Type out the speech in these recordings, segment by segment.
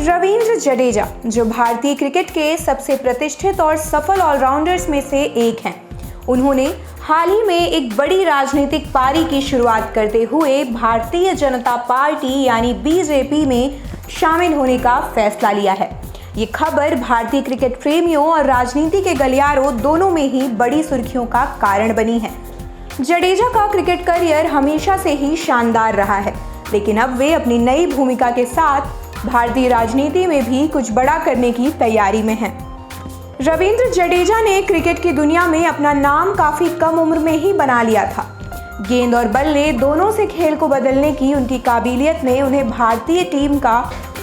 रवींद्र जडेजा, जो भारतीय क्रिकेट के सबसे प्रतिष्ठित और सफल ऑलराउंडर्स में से एक हैं, उन्होंने हाल ही में एक बड़ी राजनीतिक पारी की शुरुआत करते हुए भारतीय जनता पार्टी यानी बीजेपी में शामिल होने का फैसला लिया है। ये खबर भारतीय क्रिकेट प्रेमियों और राजनीति के गलियारों दोनों में ही बड़ी सुर्खियों का कारण बनी है। जडेजा का क्रिकेट करियर हमेशा से ही शानदार रहा है, लेकिन अब वे अपनी नई भूमिका के साथ भारतीय राजनीति में भी कुछ बड़ा करने की तैयारी में हैं। रवींद्र जडेजा ने क्रिकेट की दुनिया में अपना नाम काफी कम उम्र में ही बना लिया था। गेंद और बल्ले दोनों से खेल को बदलने की उनकी काबिलियत ने उन्हें भारतीय टीम का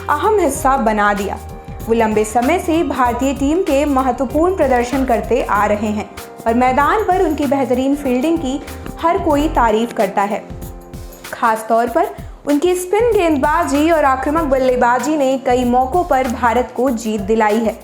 अहम हिस्सा बना दिया। वो लंबे समय से भारतीय टीम के महत्वपूर्ण प्रदर्शन करते आ रहे हैं और मैदान पर उनकी बेहतरीन फील्डिंग की हर कोई तारीफ करता है। खास तौर पर उनकी स्पिन गेंदबाजी और आक्रामक बल्लेबाजी ने कई मौकों पर भारत को जीत दिलाई है।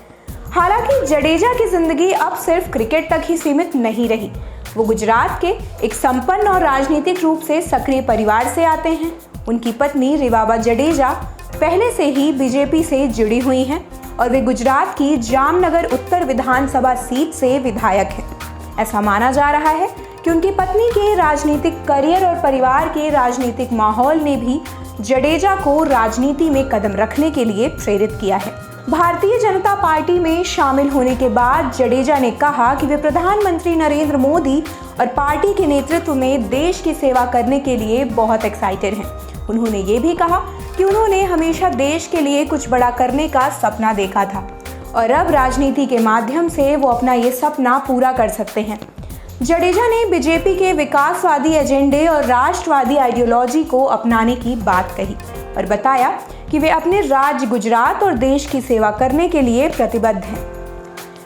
हालांकि जडेजा की जिंदगी अब सिर्फ क्रिकेट तक ही सीमित नहीं रही। वो गुजरात के एक संपन्न और राजनीतिक रूप से सक्रिय परिवार से आते हैं। उनकी पत्नी रिवाबा जडेजा पहले से ही बीजेपी से जुड़ी हुई हैं और वे गुजरात की जामनगर उत्तर विधानसभा सीट से विधायक हैं। ऐसा माना जा रहा है कि उनकी पत्नी के राजनीतिक करियर और परिवार के राजनीतिक माहौल ने भी जडेजा को राजनीति में कदम रखने के लिए प्रेरित किया है। भारतीय जनता पार्टी में शामिल होने के बाद जडेजा ने कहा कि वे प्रधानमंत्री नरेंद्र मोदी और पार्टी के नेतृत्व में देश की सेवा करने के लिए बहुत एक्साइटेड हैं। उन्होंने ये भी कहा कि उन्होंने हमेशा देश के लिए कुछ बड़ा करने का सपना देखा था और अब राजनीति के माध्यम से वो अपना ये सपना पूरा कर सकते हैं। जडेजा ने बीजेपी के विकासवादी एजेंडे और राष्ट्रवादी आइडियोलॉजी को अपनाने की बात कही और बताया कि वे अपने राज्य गुजरात और देश की सेवा करने के लिए प्रतिबद्ध हैं।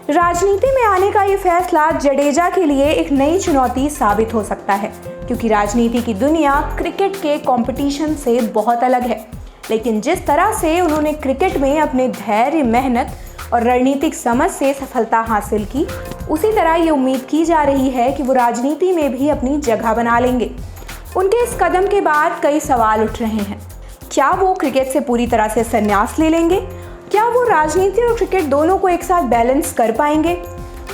राजनीति में आने का ये फैसला जडेजा के लिए एक नई चुनौती साबित हो सकता है, क्योंकि राजनीति की दुनिया क्रिकेट के कंपटीशन से बहुत अलग है। लेकिन जिस तरह से उन्होंने क्रिकेट में अपने धैर्य, मेहनत और रणनीतिक समझ से सफलता हासिल की, उसी तरह ये उम्मीद की जा रही है कि वो राजनीति में भी अपनी जगह बना लेंगे। उनके इस कदम के बाद कई सवाल उठ रहे हैं। क्या वो क्रिकेट से पूरी तरह से संन्यास ले लेंगे? क्या वो राजनीति और क्रिकेट दोनों को एक साथ बैलेंस कर पाएंगे?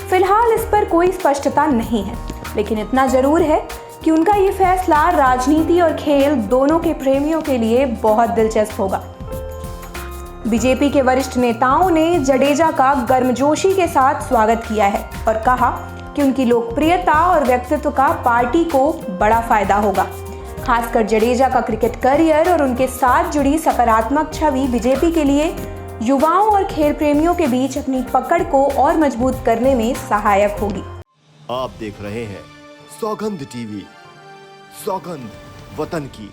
फिलहाल इस पर कोई स्पष्टता नहीं है, लेकिन इतना जरूर है कि उनका ये फैसला राजनीति और खेल दोनों के प्रेमियों के लिए बहुत दिलचस्प होगा। बीजेपी के वरिष्ठ नेताओं ने जडेजा का गर्मजोशी के साथ स्वागत किया है और कहा कि उनकी लोकप्रियता और व्यक्तित्व का पार्टी को बड़ा फायदा होगा। खासकर जडेजा का क्रिकेट करियर और उनके साथ जुड़ी सकारात्मक छवि बीजेपी के लिए युवाओं और खेल प्रेमियों के बीच अपनी पकड़ को और मजबूत करने में सहायक होगी। आप देख रहे हैं सौगंध टीवी, सौगंध वतन की।